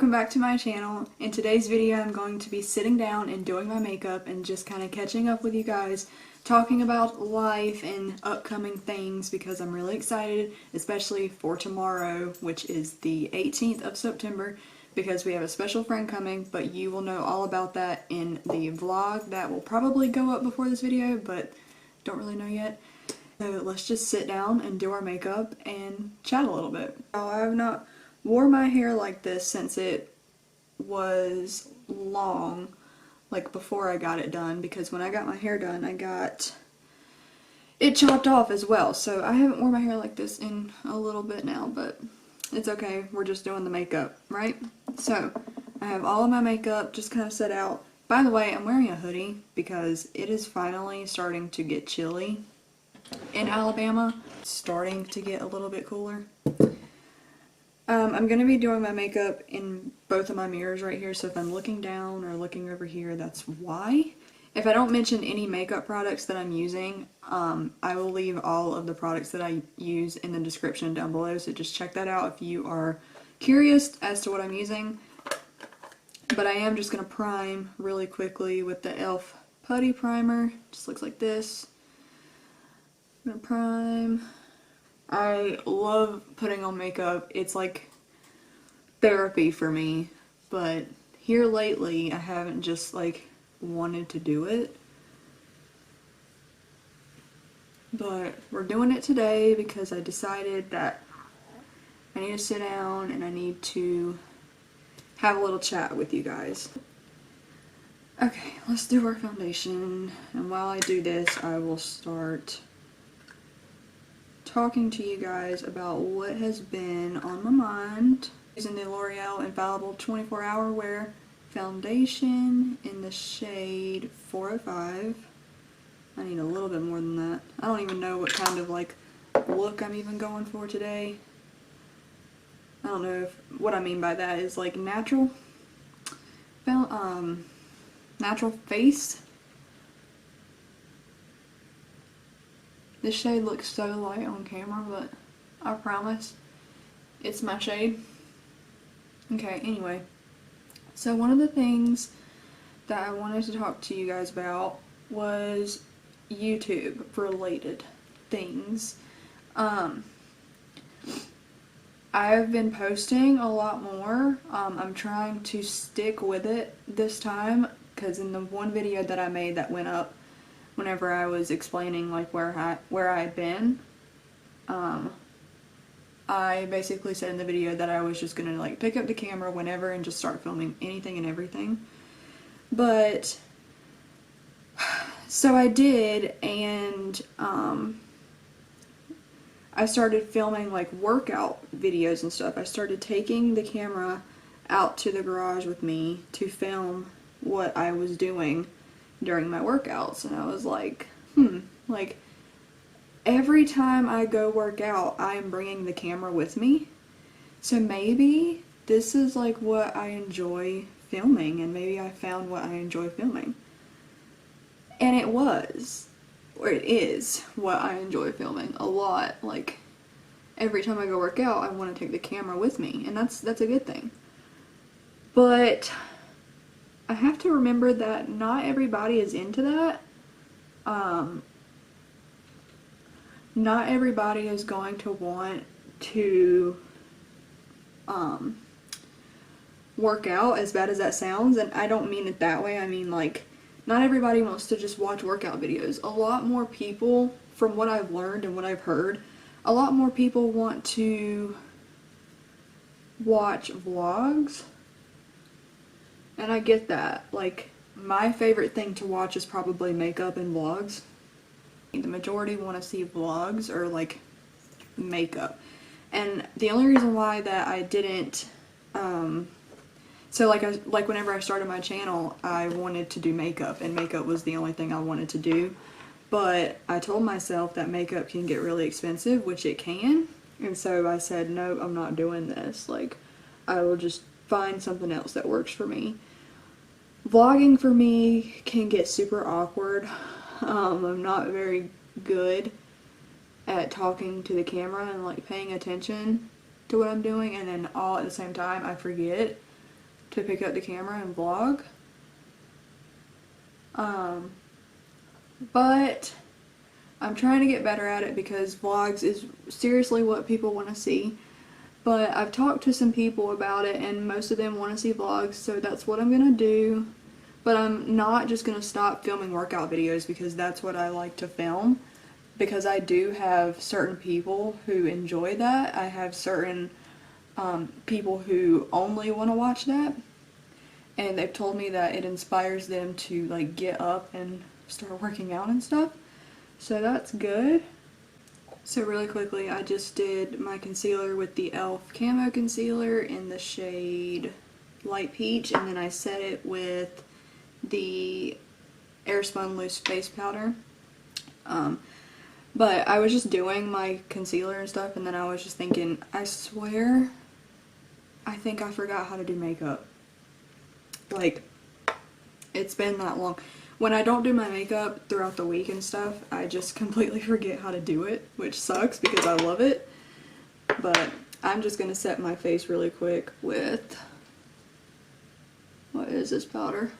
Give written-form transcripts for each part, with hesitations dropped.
welcome back to my channel. In today's video I'm going to be sitting down and doing my makeup and just kind of catching up with you guys, talking about life and upcoming things because I'm really excited, especially for tomorrow, which is the 18th of September, because we have a special friend coming, but you will know all about that in the vlog that will probably go up before this video, but don't really know yet. So let's just sit down and do our makeup and chat a little bit. I have not wore my hair like this since it was long, like before I got it done, because when I got my hair done I got it chopped off as well, so I haven't worn my hair like this in a little bit now, but it's okay, we're just doing the makeup, right? So I have all of my makeup just kind of set out. By the way, I'm wearing a hoodie because it is finally starting to get chilly in Alabama. It's starting to get a little bit cooler. I'm going to be doing my makeup in both of my mirrors right here, so if I'm looking down or looking over here, that's why. If I don't mention any makeup products that I'm using, I will leave all of the products that I use in the description down below, so just check that out if you are curious as to what I'm using. But I am just going to prime really quickly with the e.l.f. Putty Primer. Just looks like this. I'm going to prime. I love putting on makeup. It's like therapy for me, but here lately I haven't just like wanted to do it. But we're doing it today because I decided that I need to sit down and I need to have a little chat with you guys. Okay, let's do our foundation, and while I do this I will start talking to you guys about what has been on my mind. Using the L'Oreal Infallible 24-Hour Wear Foundation in the shade 405. I need a little bit more than that. I don't even know what kind of like look I'm even going for today. I don't know if what I mean by that is like natural face. This shade looks so light on camera, but I promise it's my shade. Okay, anyway. So one of the things that I wanted to talk to you guys about was YouTube related things. I've been posting a lot more. I'm trying to stick with it this time, because in the one video that I made that went up whenever I was explaining like where I had been, I basically said in the video that I was just gonna like pick up the camera whenever and just start filming anything and everything. But so I did, and I started filming like workout videos and stuff. I started taking the camera out to the garage with me to film what I was doing during my workouts, and I was like, like every time I go work out I am bringing the camera with me, so maybe this is like what I enjoy filming, and maybe I found what I enjoy filming. And it was, or it is what I enjoy filming a lot. Like every time I go work out I want to take the camera with me, and that's a good thing. But I have to remember that not everybody is into that. Not everybody is going to want to work out, as bad as that sounds, and I don't mean it that way. I mean like not everybody wants to just watch workout videos. A lot more people, from what I've learned and what I've heard, a lot more people want to watch vlogs. And I get that. Like, my favorite thing to watch is probably makeup and vlogs. The majority want to see vlogs or like makeup. And the only reason why that I didn't, so like whenever I started my channel, I wanted to do makeup, and makeup was the only thing I wanted to do. But I told myself that makeup can get really expensive, which it can. And so I said, no, I'm not doing this. Like, I will just find something else that works for me. Vlogging for me can get super awkward. I'm not very good at talking to the camera and like paying attention to what I'm doing, and then all at the same time I forget to pick up the camera and vlog. But I'm trying to get better at it because vlogs is seriously what people want to see. But I've talked to some people about it and most of them want to see vlogs, so that's what I'm gonna do. But I'm not just gonna stop filming workout videos because that's what I like to film. Because I do have certain people who enjoy that. I have certain people who only want to watch that. And they've told me that it inspires them to like get up and start working out and stuff. So that's good. So really quickly, I just did my concealer with the e.l.f. Camo Concealer in the shade Light Peach, and then I set it with the Airspun Loose Face Powder. But I was just doing my concealer and stuff, and then I was just thinking, I swear, I think I forgot how to do makeup. Like, it's been that long. When I don't do my makeup throughout the week and stuff, I just completely forget how to do it, which sucks because I love it. But I'm just gonna set my face really quick with, what is this powder?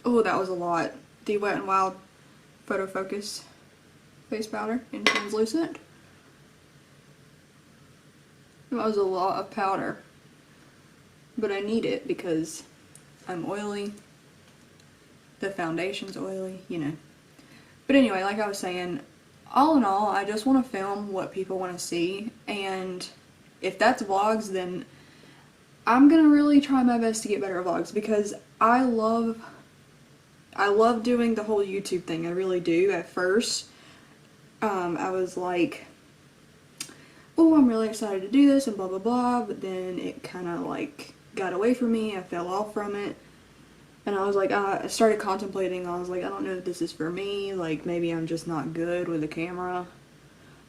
Oh, that was a lot. The Wet n Wild Photo Focus face powder in translucent. That was a lot of powder. But I need it because I'm oily. The foundation's oily, you know. But anyway, like I was saying, all in all, I just want to film what people want to see. And if that's vlogs, then I'm going to really try my best to get better at vlogs because I love doing the whole YouTube thing. I really do. At first, I was like, oh, I'm really excited to do this and blah, blah, blah. But then it kind of like got away from me. I fell off from it. And I was like, I started contemplating. I was like, I don't know if this is for me. Like, maybe I'm just not good with a camera.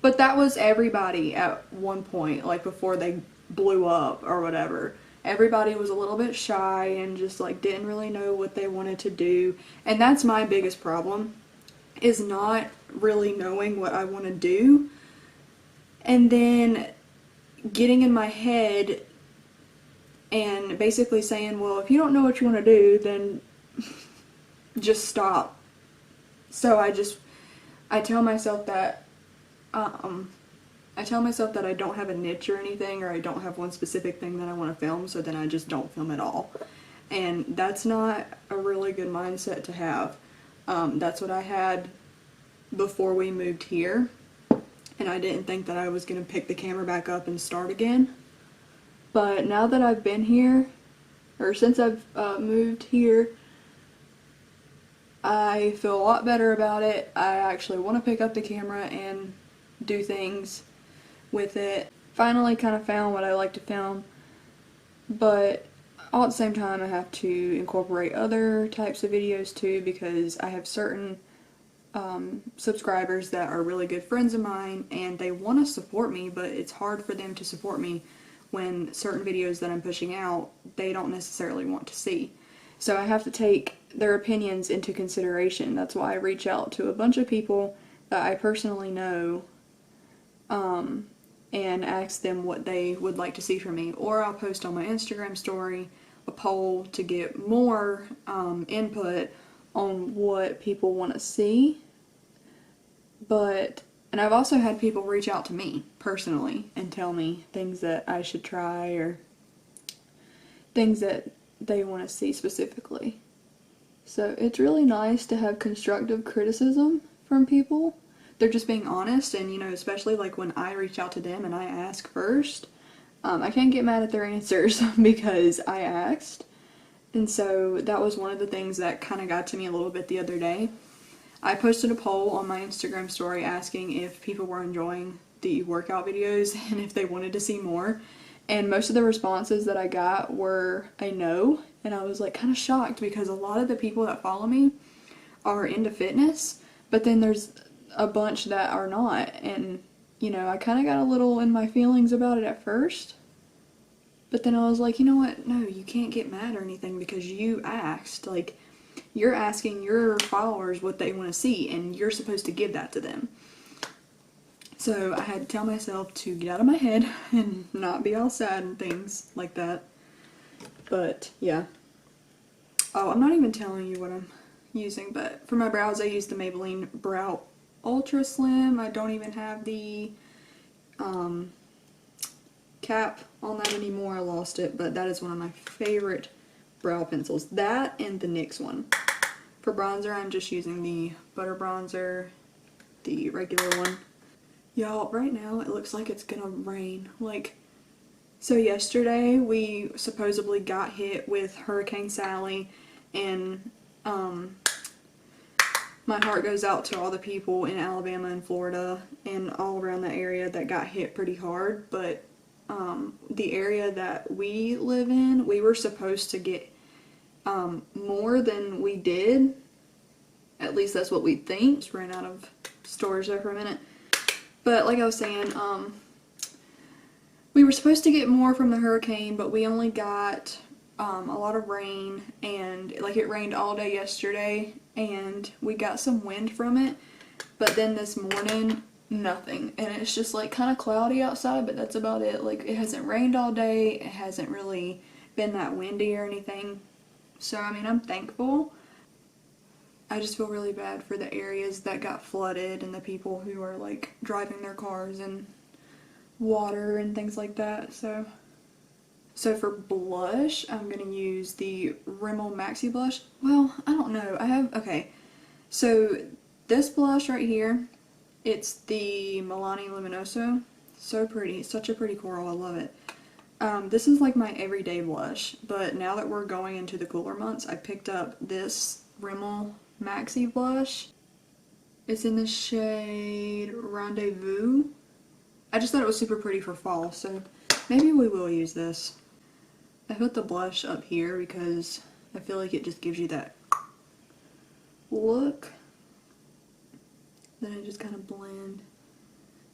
But that was everybody at one point, like before they blew up or whatever. Everybody was a little bit shy and just like didn't really know what they wanted to do. And that's my biggest problem, is not really knowing what I want to do. And then getting in my head and basically saying, well, if you don't know what you want to do, then just stop. So I tell myself that, I don't have a niche or anything, or I don't have one specific thing that I want to film, so then I just don't film at all. And that's not a really good mindset to have. That's what I had before we moved here, and I didn't think that I was going to pick the camera back up and start again. But now that I've been here, or since I've moved here, I feel a lot better about it. I actually want to pick up the camera and do things with it. Finally kind of found what I like to film, but all at the same time I have to incorporate other types of videos too, because I have certain subscribers that are really good friends of mine and they want to support me, but it's hard for them to support me when certain videos that I'm pushing out, they don't necessarily want to see. So I have to take their opinions into consideration. That's why I reach out to a bunch of people that I personally know and ask them what they would like to see from me. Or I'll post on my Instagram story a poll to get more input on what people want to see. And I've also had people reach out to me personally and tell me things that I should try or things that they want to see specifically. So it's really nice to have constructive criticism from people. They're just being honest, and you know, especially like when I reach out to them and I ask first, I can't get mad at their answers because I asked. And so that was one of the things that kind of got to me a little bit the other day. I posted a poll on my Instagram story asking if people were enjoying the workout videos and if they wanted to see more. And most of the responses that I got were a no. And I was like kind of shocked because a lot of the people that follow me are into fitness, but then there's a bunch that are not. And, you know, I kind of got a little in my feelings about it at first. But then I was like, you know what? No, you can't get mad or anything because you asked. Like, you're asking your followers what they want to see, and you're supposed to give that to them. So I had to tell myself to get out of my head and not be all sad and things like that. But yeah. Oh, I'm not even telling you what I'm using, but for my brows I use the Maybelline Brow Ultra Slim. I don't even have the cap on that anymore. I lost it, but that is one of my favorite brow pencils. That and the NYX one. For bronzer, I'm just using the Butter Bronzer, the regular one. Y'all, right now it looks like it's gonna rain. Like, so yesterday we supposedly got hit with Hurricane Sally, and my heart goes out to all the people in Alabama and Florida and all around the area that got hit pretty hard. But the area that we live in, we were supposed to get more than we did. At least that's what we think. Just ran out of storage there for a minute. But like I was saying, we were supposed to get more from the hurricane, but we only got a lot of rain, and like it rained all day yesterday, and we got some wind from it, but then this morning, nothing. And it's just like kind of cloudy outside, but that's about it. Like, it hasn't rained all day, it hasn't really been that windy or anything. So I mean, I'm thankful. I just feel really bad for the areas that got flooded and the people who are like driving their cars in water and things like that. So for blush, I'm going to use the Rimmel Maxi Blush. Well, I don't know. Okay. So this blush right here, it's the Milani Luminoso. So pretty. It's such a pretty coral. I love it. This is like my everyday blush, but now that we're going into the cooler months, I picked up this Rimmel Maxi Blush. It's in the shade Rendezvous. I just thought it was super pretty for fall, so maybe we will use this. I put the blush up here because I feel like it just gives you that look. Then I just kind of blend.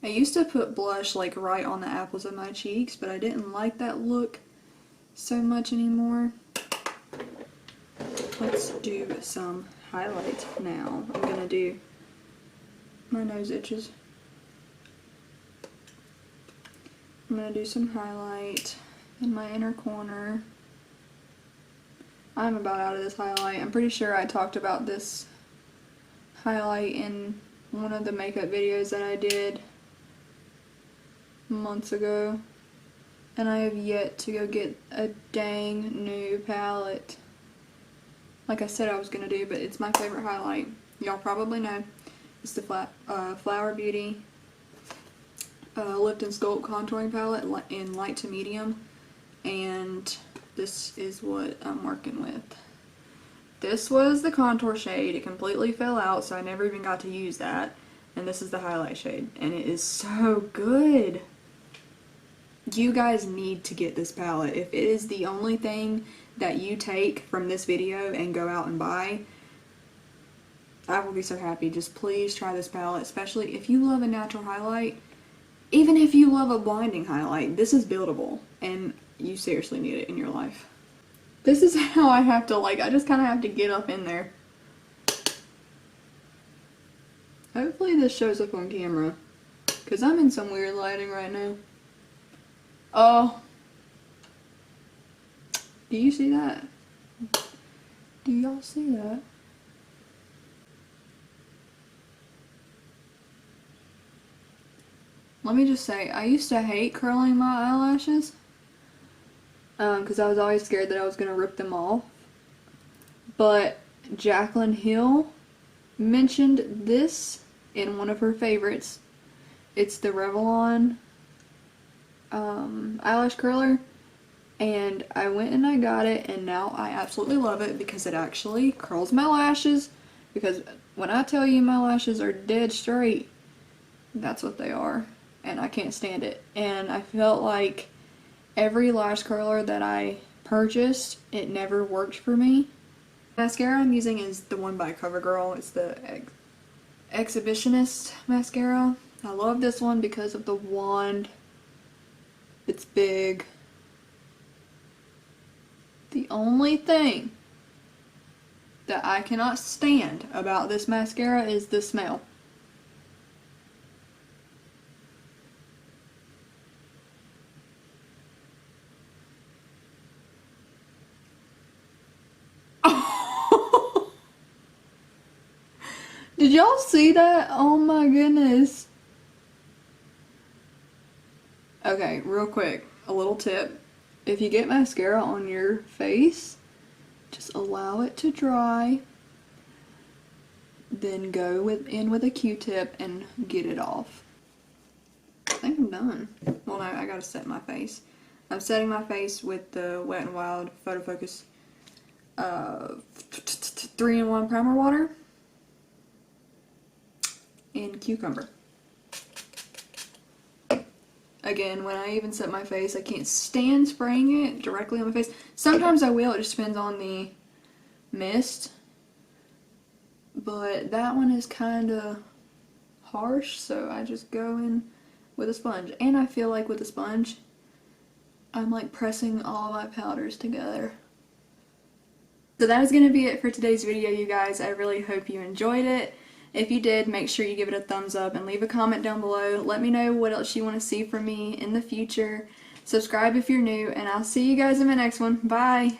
I used to put blush like right on the apples of my cheeks, but I didn't like that look so much anymore. Let's do some highlight now. I'm gonna do, my nose itches. I'm gonna do some highlight in my inner corner. I'm about out of this highlight. I'm pretty sure I talked about this highlight in one of the makeup videos that I did months ago. And I have yet to go get a dang new palette like I said I was gonna do, but it's my favorite highlight. Y'all probably know. It's the Flower Beauty Lift and Sculpt Contouring Palette in light to medium, and this is what I'm working with. This was the contour shade. It completely fell out, so I never even got to use that. And this is the highlight shade, and it is so good. You guys need to get this palette. If it is the only thing that you take from this video and go out and buy, I will be so happy. Just please try this palette, especially if you love a natural highlight. Even if you love a blinding highlight, this is buildable, and you seriously need it in your life. This is how I have to, like, I just kind of have to get up in there. Hopefully this shows up on camera, because I'm in some weird lighting right now. Oh. Do you see that? Do y'all see that? Let me just say, I used to hate curling my eyelashes. Because I was always scared that I was going to rip them off. But Jaclyn Hill mentioned this in one of her favorites. It's the Revlon eyelash curler. And I went and I got it, and now I absolutely love it because it actually curls my lashes. Because when I tell you my lashes are dead straight, that's what they are. And I can't stand it. And I felt like every lash curler that I purchased, it never worked for me. Mascara I'm using is the one by CoverGirl. It's the Exhibitionist mascara. I love this one because of the wand. It's big. The only thing that I cannot stand about this mascara is the smell. Did y'all see that? Oh my goodness. Okay, real quick, a little tip. If you get mascara on your face, just allow it to dry. Then go in with a Q-tip and get it off. I think I'm done. Well, no, I gotta set my face. I'm setting my face with the Wet n Wild Photo Focus 3-in-1 primer water and cucumber. Again, when I even set my face, I can't stand spraying it directly on my face. Sometimes I will, it just depends on the mist. But that one is kind of harsh, so I just go in with a sponge. And I feel like with a sponge, I'm like pressing all my powders together. So that is going to be it for today's video, you guys. I really hope you enjoyed it. If you did, make sure you give it a thumbs up and leave a comment down below. Let me know what else you want to see from me in the future. Subscribe if you're new, and I'll see you guys in my next one. Bye!